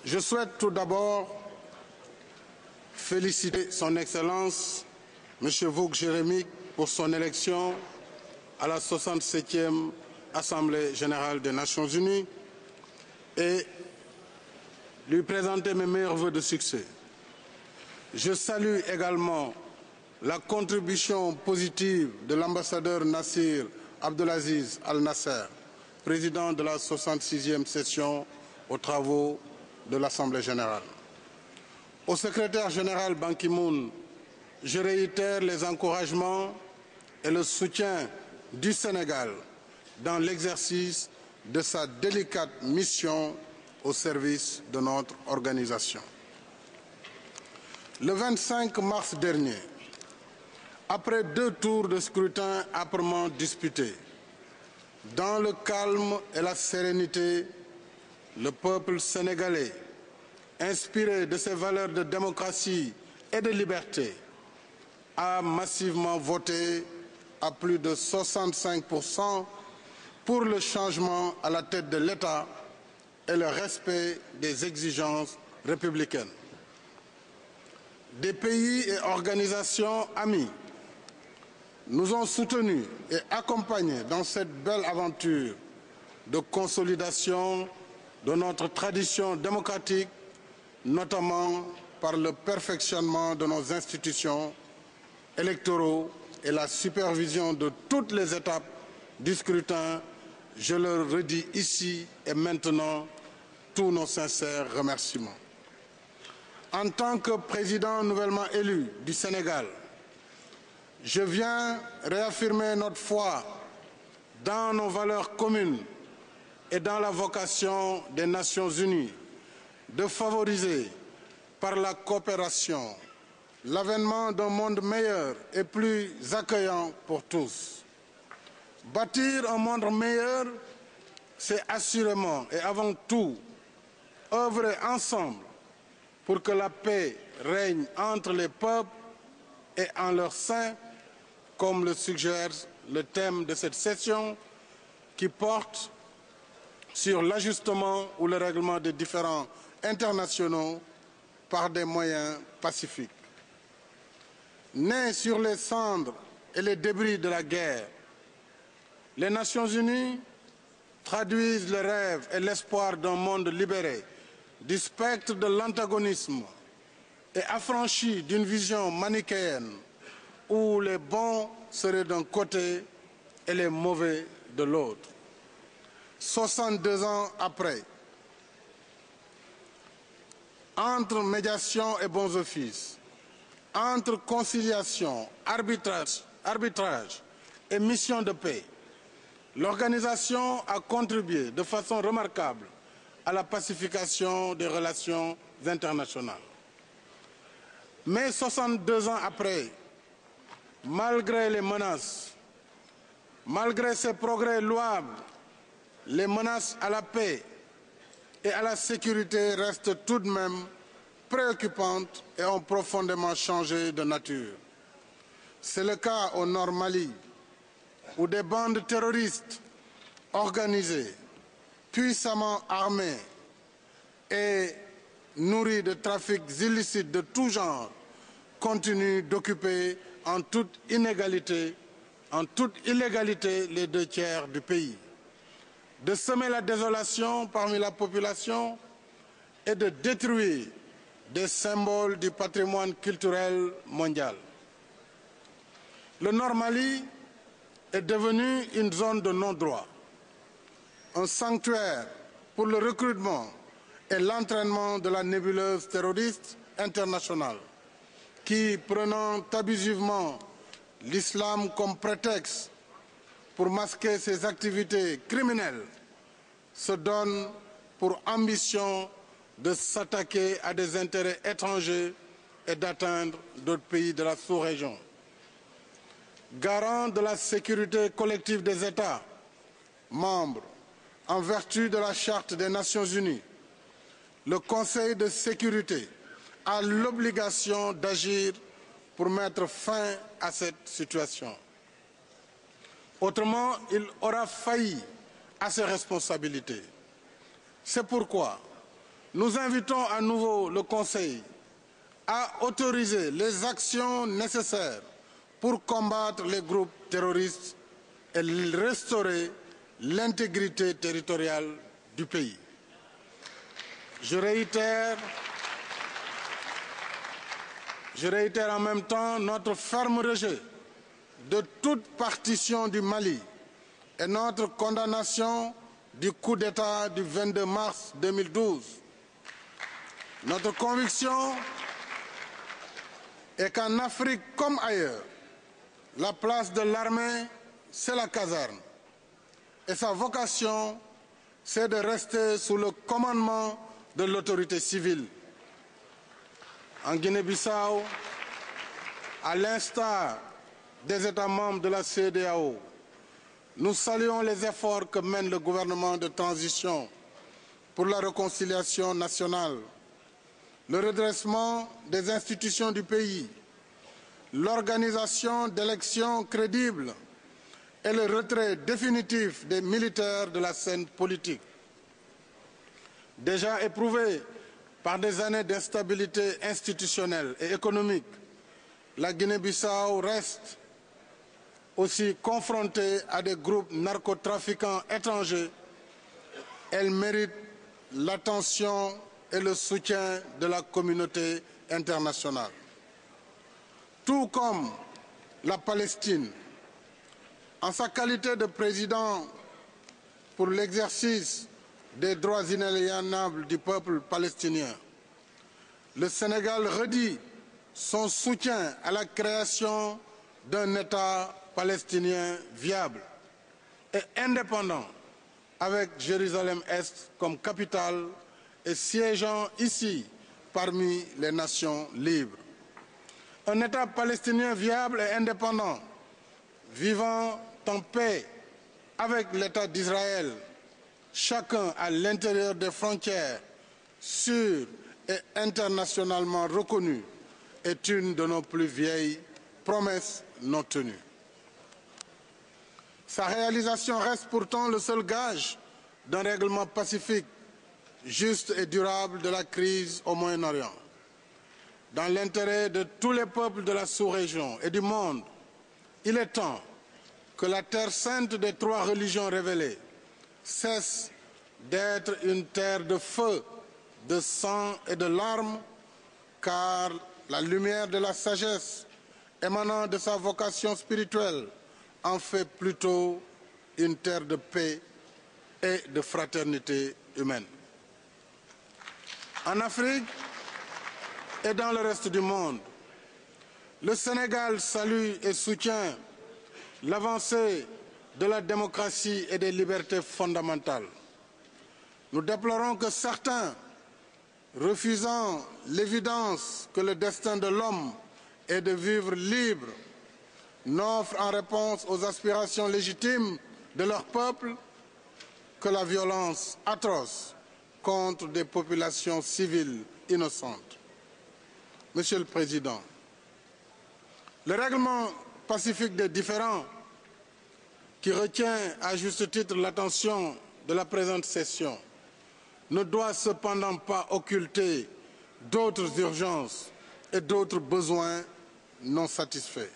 Je souhaite tout d'abord féliciter son Excellence, M. Vuk Jeremic, pour son élection à la 67e Assemblée générale des Nations unies et lui présenter mes meilleurs vœux de succès. Je salue également la contribution positive de l'ambassadeur Nassir Abdelaziz Al Nasser, président de la 66e session aux travaux de l'Assemblée générale. Au secrétaire général Ban Ki-moon, je réitère les encouragements et le soutien du Sénégal dans l'exercice de sa délicate mission au service de notre organisation. Le 25 mars dernier, après 2 tours de scrutin âprement disputés, dans le calme et la sérénité, le peuple sénégalais, inspiré de ses valeurs de démocratie et de liberté, a massivement voté à plus de 65% pour le changement à la tête de l'État et le respect des exigences républicaines. Des pays et organisations amis nous ont soutenus et accompagnés dans cette belle aventure de consolidation de notre tradition démocratique, notamment par le perfectionnement de nos institutions électoraux et la supervision de toutes les étapes du scrutin. Je leur redis ici et maintenant tous nos sincères remerciements. En tant que président nouvellement élu du Sénégal, je viens réaffirmer notre foi dans nos valeurs communes et dans la vocation des Nations unies de favoriser par la coopération l'avènement d'un monde meilleur et plus accueillant pour tous. Bâtir un monde meilleur, c'est assurément et avant tout œuvrer ensemble pour que la paix règne entre les peuples et en leur sein, comme le suggère le thème de cette session qui porte sur l'ajustement ou le règlement des différends internationaux par des moyens pacifiques. Nés sur les cendres et les débris de la guerre, les Nations unies traduisent le rêve et l'espoir d'un monde libéré du spectre de l'antagonisme et affranchi d'une vision manichéenne où les bons seraient d'un côté et les mauvais de l'autre. 62 ans après, entre médiation et bons offices, entre conciliation, arbitrage et mission de paix, l'organisation a contribué de façon remarquable à la pacification des relations internationales. Mais 62 ans après, malgré les menaces, malgré ces progrès louables, les menaces à la paix et à la sécurité restent tout de même préoccupantes et ont profondément changé de nature. C'est le cas au Nord Mali, où des bandes terroristes organisées, puissamment armées et nourries de trafics illicites de tout genre, continuent d'occuper en toute illégalité les 2 tiers du pays, de semer la désolation parmi la population et de détruire des symboles du patrimoine culturel mondial. Le Nord Mali est devenu une zone de non-droit, un sanctuaire pour le recrutement et l'entraînement de la nébuleuse terroriste internationale qui, prenant abusivement l'islam comme prétexte pour masquer ses activités criminelles, se donne pour ambition de s'attaquer à des intérêts étrangers et d'atteindre d'autres pays de la sous-région. Garant de la sécurité collective des États membres, en vertu de la Charte des Nations unies, le Conseil de sécurité a l'obligation d'agir pour mettre fin à cette situation. Autrement, il aura failli à ses responsabilités. C'est pourquoi nous invitons à nouveau le Conseil à autoriser les actions nécessaires pour combattre les groupes terroristes et restaurer l'intégrité territoriale du pays. Je réitère en même temps notre ferme rejet de toute partition du Mali et notre condamnation du coup d'État du 22 mars 2012. Notre conviction est qu'en Afrique comme ailleurs, la place de l'armée, c'est la caserne. Et sa vocation, c'est de rester sous le commandement de l'autorité civile. En Guinée-Bissau, à l'instar des États membres de la CEDEAO, nous saluons les efforts que mène le gouvernement de transition pour la réconciliation nationale, le redressement des institutions du pays, l'organisation d'élections crédibles et le retrait définitif des militaires de la scène politique. Déjà éprouvée par des années d'instabilité institutionnelle et économique, la Guinée-Bissau reste aussi confrontée à des groupes narcotrafiquants étrangers. Elle mérite l'attention et le soutien de la communauté internationale. Tout comme la Palestine, en sa qualité de président pour l'exercice des droits inaliénables du peuple palestinien, le Sénégal redit son soutien à la création d'un État palestinien viable et indépendant, avec Jérusalem-Est comme capitale et siégeant ici parmi les nations libres. Un État palestinien viable et indépendant, vivant en paix avec l'État d'Israël, chacun à l'intérieur des frontières sûres et internationalement reconnues, est une de nos plus vieilles promesses non tenues. Sa réalisation reste pourtant le seul gage d'un règlement pacifique, juste et durable de la crise au Moyen-Orient. Dans l'intérêt de tous les peuples de la sous-région et du monde, il est temps que la terre sainte des trois religions révélées cesse d'être une terre de feu, de sang et de larmes, car la lumière de la sagesse émanant de sa vocation spirituelle en fait plutôt une terre de paix et de fraternité humaine. En Afrique et dans le reste du monde, le Sénégal salue et soutient l'avancée de la démocratie et des libertés fondamentales. Nous déplorons que certains, refusant l'évidence que le destin de l'homme est de vivre libre, n'offrent en réponse aux aspirations légitimes de leur peuple que la violence atroce contre des populations civiles innocentes. Monsieur le Président, le règlement pacifique des différends qui retient à juste titre l'attention de la présente session ne doit cependant pas occulter d'autres urgences et d'autres besoins non satisfaits.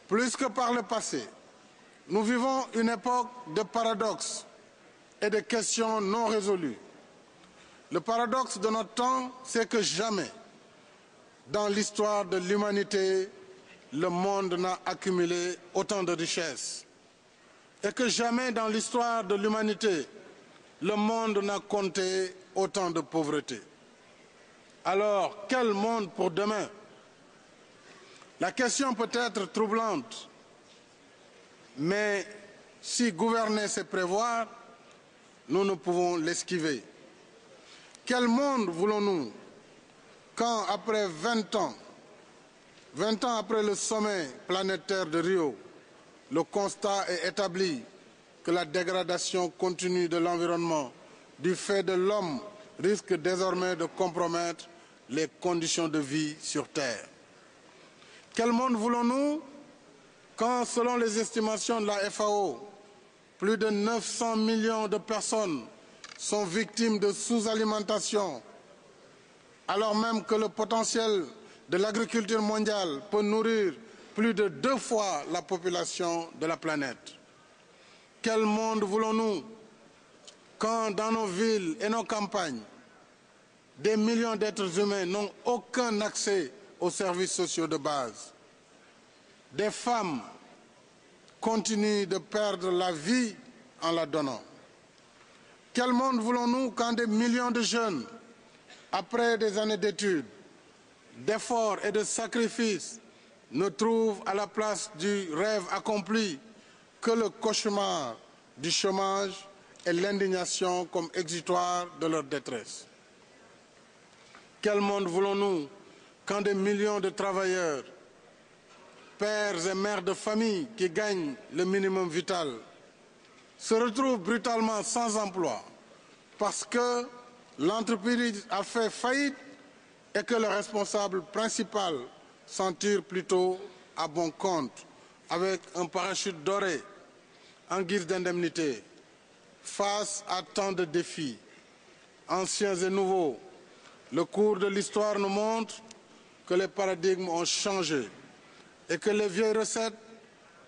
Plus que par le passé, nous vivons une époque de paradoxes et de questions non résolues. Le paradoxe de notre temps, c'est que jamais, dans l'histoire de l'humanité, le monde n'a accumulé autant de richesses. Et que jamais dans l'histoire de l'humanité, le monde n'a compté autant de pauvreté. Alors, quel monde pour demain? La question peut être troublante, mais si gouverner c'est prévoir, nous ne pouvons l'esquiver. Quel monde voulons-nous quand, après 20 ans après le sommet planétaire de Rio, le constat est établi que la dégradation continue de l'environnement du fait de l'homme risque désormais de compromettre les conditions de vie sur Terre? Quel monde voulons-nous quand, selon les estimations de la FAO, plus de 900 millions de personnes sont victimes de sous-alimentation, alors même que le potentiel de l'agriculture mondiale peut nourrir plus de 2 fois la population de la planète. Quel monde voulons-nous quand dans nos villes et nos campagnes, des millions d'êtres humains n'ont aucun accès aux services sociaux de base? Des femmes continuent de perdre la vie en la donnant. Quel monde voulons-nous quand des millions de jeunes, après des années d'études, d'efforts et de sacrifices, ne trouvent à la place du rêve accompli que le cauchemar du chômage et l'indignation comme exutoire de leur détresse? Quel monde voulons-nous quand des millions de travailleurs, pères et mères de famille qui gagnent le minimum vital, se retrouvent brutalement sans emploi parce que l'entreprise a fait faillite et que le responsable principal s'en tire plutôt à bon compte avec un parachute doré en guise d'indemnité? Face à tant de défis, anciens et nouveaux, le cours de l'histoire nous montre que les paradigmes ont changé et que les vieilles recettes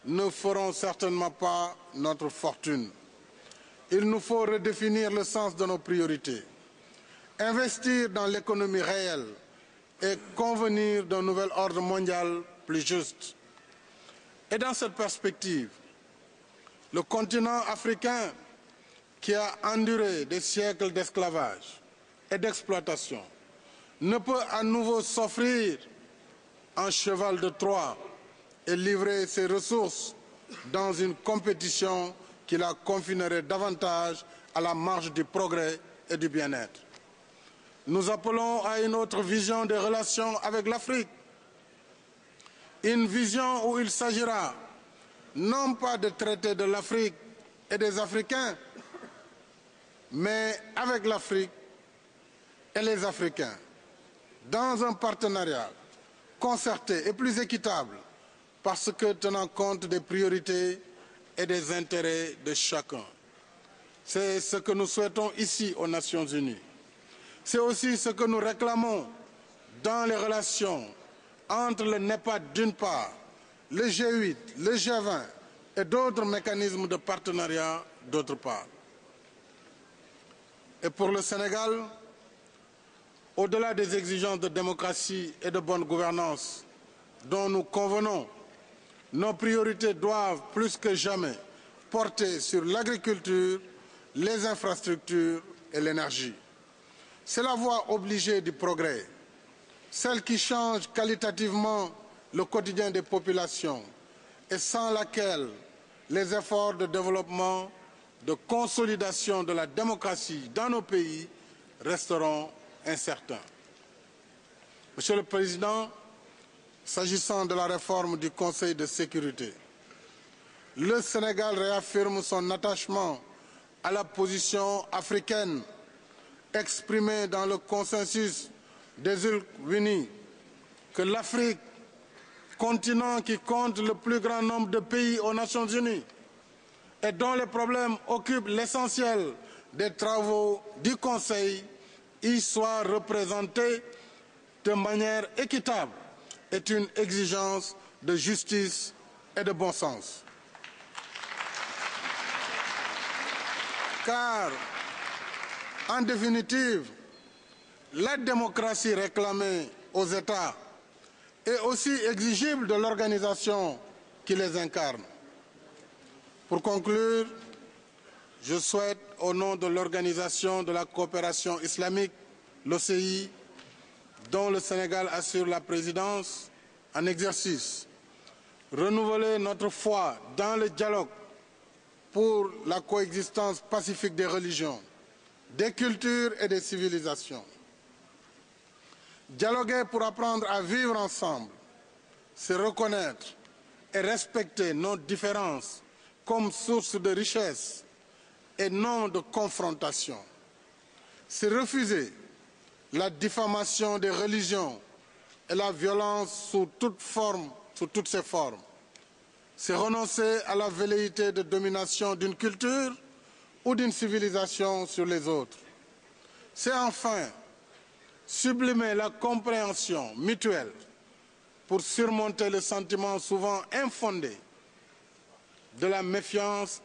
ne feront certainement pas notre fortune. Il nous faut redéfinir le sens de nos priorités, investir dans l'économie réelle et convenir d'un nouvel ordre mondial plus juste. Et dans cette perspective, le continent africain, qui a enduré des siècles d'esclavage et d'exploitation, ne peut à nouveau s'offrir un cheval de Troie et livrer ses ressources dans une compétition qui la confinerait davantage à la marge du progrès et du bien-être. Nous appelons à une autre vision des relations avec l'Afrique, une vision où il s'agira non pas de traiter de l'Afrique et des Africains, mais avec l'Afrique et les Africains, dans un partenariat concerté et plus équitable, parce que tenant compte des priorités et des intérêts de chacun. C'est ce que nous souhaitons ici aux Nations Unies. C'est aussi ce que nous réclamons dans les relations entre le NEPAD d'une part, le G8, le G20 et d'autres mécanismes de partenariat d'autre part. Et pour le Sénégal, au-delà des exigences de démocratie et de bonne gouvernance dont nous convenons, nos priorités doivent plus que jamais porter sur l'agriculture, les infrastructures et l'énergie. C'est la voie obligée du progrès, celle qui change qualitativement le quotidien des populations et sans laquelle les efforts de développement, de consolidation de la démocratie dans nos pays resteront incertains. Monsieur le Président, s'agissant de la réforme du Conseil de sécurité, le Sénégal réaffirme son attachement à la position africaine exprimée dans le consensus des Unis que l'Afrique, continent qui compte le plus grand nombre de pays aux Nations Unies et dont les problèmes occupent l'essentiel des travaux du Conseil, y soit représenté de manière équitable est une exigence de justice et de bon sens. Car, en définitive, la démocratie réclamée aux États est aussi exigible de l'organisation qui les incarne. Pour conclure, je souhaite, au nom de l'Organisation de la coopération islamique, l'OCI, dont le Sénégal assure la présidence en exercice, renouveler notre foi dans le dialogue pour la coexistence pacifique des religions, des cultures et des civilisations. Dialoguer pour apprendre à vivre ensemble, se reconnaître et respecter nos différences comme source de richesse et non de confrontation. C'est refuser la diffamation des religions et la violence sous toutes ses formes. C'est renoncer à la velléité de domination d'une culture ou d'une civilisation sur les autres. C'est enfin sublimer la compréhension mutuelle pour surmonter le sentiment souvent infondé de la méfiance